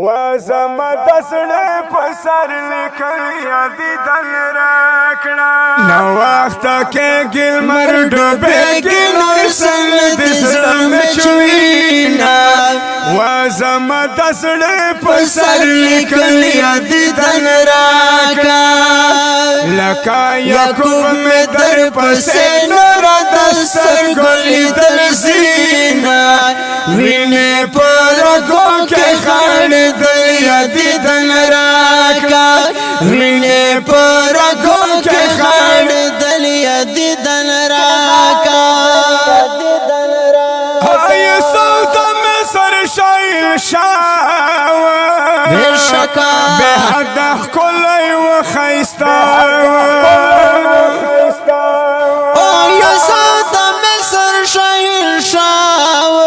وزم دسړې په سر لیکل یادې دل راکړه نو وخت کې ګل مر ډوبېږي نور څنګه د زړه مې چوينا وزم دسړې په سر لیکل یادې دل راکړه لکه یعقوب مې در پسې نور دستر ګلې در زینا وینې پر کو کې خاڼ د یادې دل راکړه وینې پر کو کې خاڼ د یادې دل راکړه هاي سودا مې سر شایل شاو بشکا به حد کولای و خيستا او یا سودا مې سر شایل شاو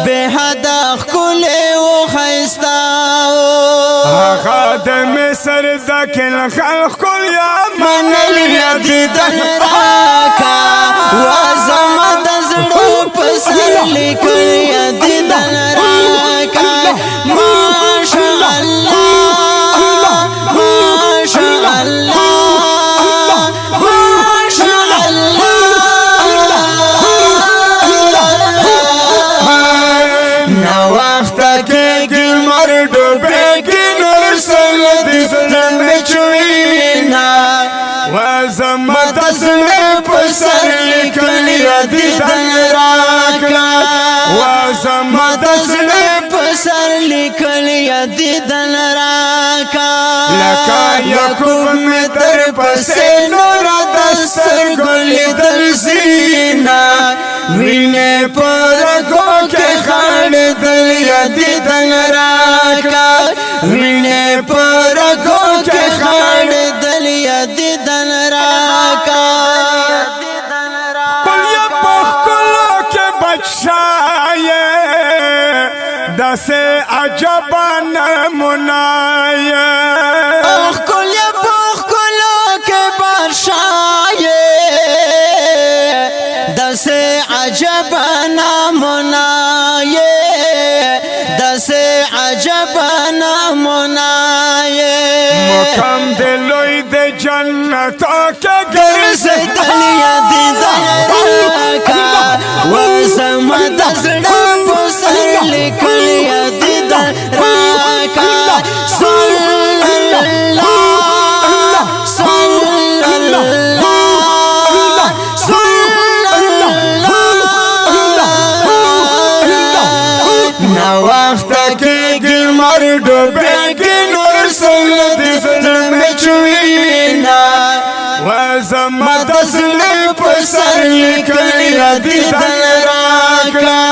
به حد کولای و خيستا هغه مصر ذکل خلق کل یا من یادې دل راکا وزم د زړه په سر لیکل یادې دل راکا ماشاء الله ماشاء الله ماشاء الله نو وخت کې ګل مر ډوبېږي وزم دسړې په سر لیکل یادې دل راکړه وزم دسړې په سر لیکل یادې دل راکړه لکه یعقوب مې در پسې نور دستر ګلې در زینا وینې پر کو کې خاڼ دل یادې دل راکړه وینې پر کو کې خاڼ دل یادې دل راکړه کل یا پخکلو کې بچایې دسې عجبا نمونایې کل یا پخکلو کې بچایې دسې عجبا نمونایې دسې عجبا نمونایې مقام دلوی د جنت کې ګرځېدل یادې دل راکړه وزم د زړه په سر لیکل یادې دل راکړه صلی الله صلی الله صلی الله نو وخت کې ګل مر ډوبېږي نور څنګه د زړه مې چوينا وزم دسړې په سر لیکل یادې دل راکړه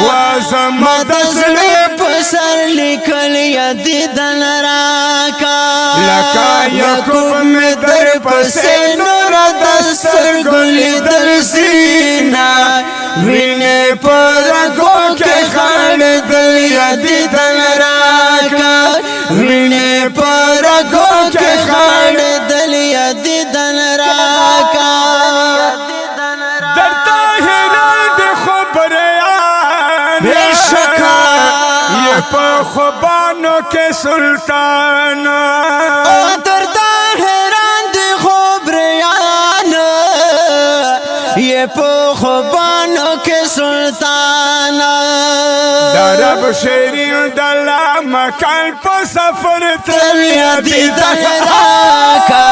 وزم دسړې په سر لیکل یادې دل راکړه لکه یعقوب مې در پسې نور دستر ګلې در زینا وینې پر کو کې خاڼ دل یادې دل راکړه وینې پر کو کې خاڼ دل یادې دل راکړه درته حیران دي خبریان بشکا یې په خوبانو کې سلطان درته حیران دي خبریان یې په خوبانو کې سلطان درب شیرین دلا مکان په سفر تل یادې دل راکړه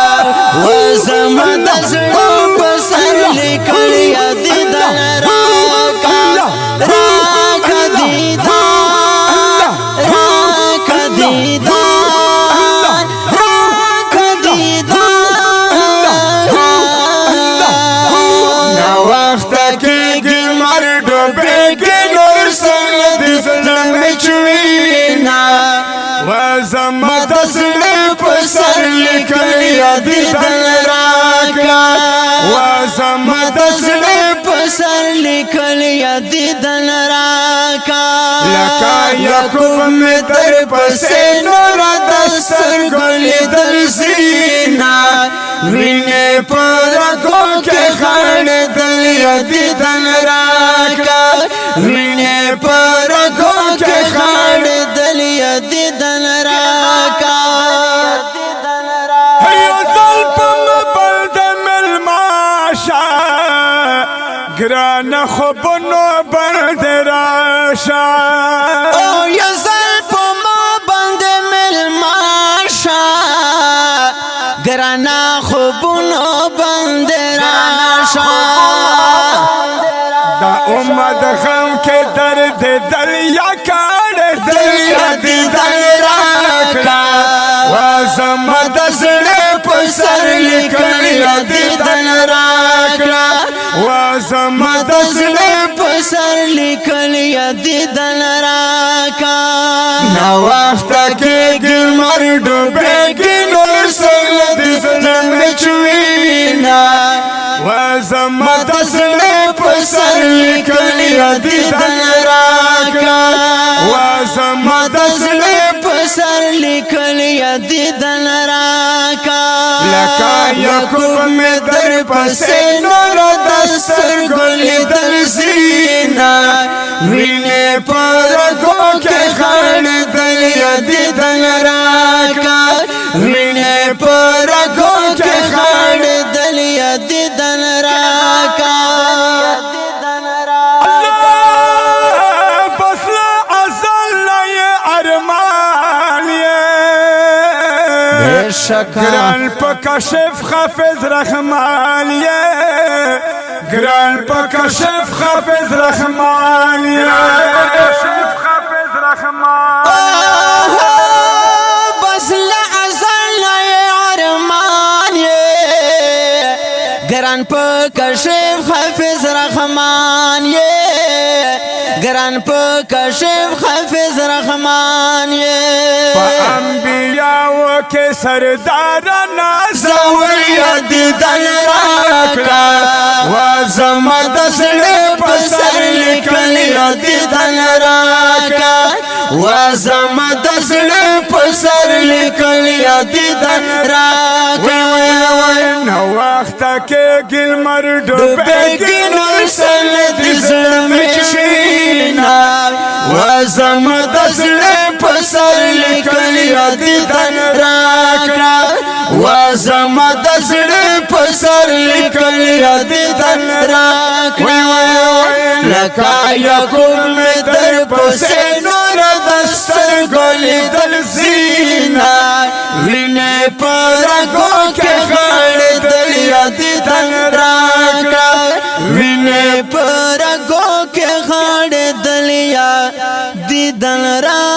وزم د زړه په سر لیکل یادې دل راکړه راکړه دیدار راکړه دیدار راکړه دیدار نو وخت کې ګل مر ډوبېږي نور څنګه د زړه مې چوينا وزم دسړې په سر لیکل یادې دل راکړه وزم دسړې په سر لیکل یادې دل راکړه لکه یعقوب مې در پسې نور دستر ګلې در زینا وینې پر کو کې خاڼ دل یادې دل راکړه وینې پر کو کې خاڼ دل گران خوبونو بند راشا او یزل پا ما بند ملماشا گران خوبونو بند راشا دا امت غم کے درد دلیا کار دلیا دیدن راکا وازم دزل پسر لکلیا دیدن راکا وازم دزل پسر لکلیا دیدن راکا نا وقتا کے گمر ڈوبیگی نور سل دزل مچوینا وازم دزل پسر لکلیا دیدن راکا وازم دزل پسر لکلیا دیدن راکا لکا یکوب میں در پسے نور دستر گلی در زینا وینے پر گو کے خان دلیا دیدن راکا وینے پر گو کے خان دلیا دیدن راکا گران پا کشف خافظ رحمان یہ گران پا کشف خافظ رحمان بس لعزل ارمان یہ گران پا کشف حافظ رحمان یہ گران پا کشف حافظ رحمان یہ انبیاء کے سردارنا زوریہ دیدن راکا وازم دزل پسر لکلیا دیدن راکا وازم دزل پسر لکلیا دیدن راکا نو وقتا کے گل مردو بیگی نور سل دزل مچینا وازم دزل پسر لکلیا دیدن راکا وازم دزل پسر لکلیا دیدن راکا لکا یکوب میں در پسے نور دستر گولی دل زینا وینے پر گو کے خان دلیا دیدن راکا وینے پر گو کے خان دلیا دیدن راکا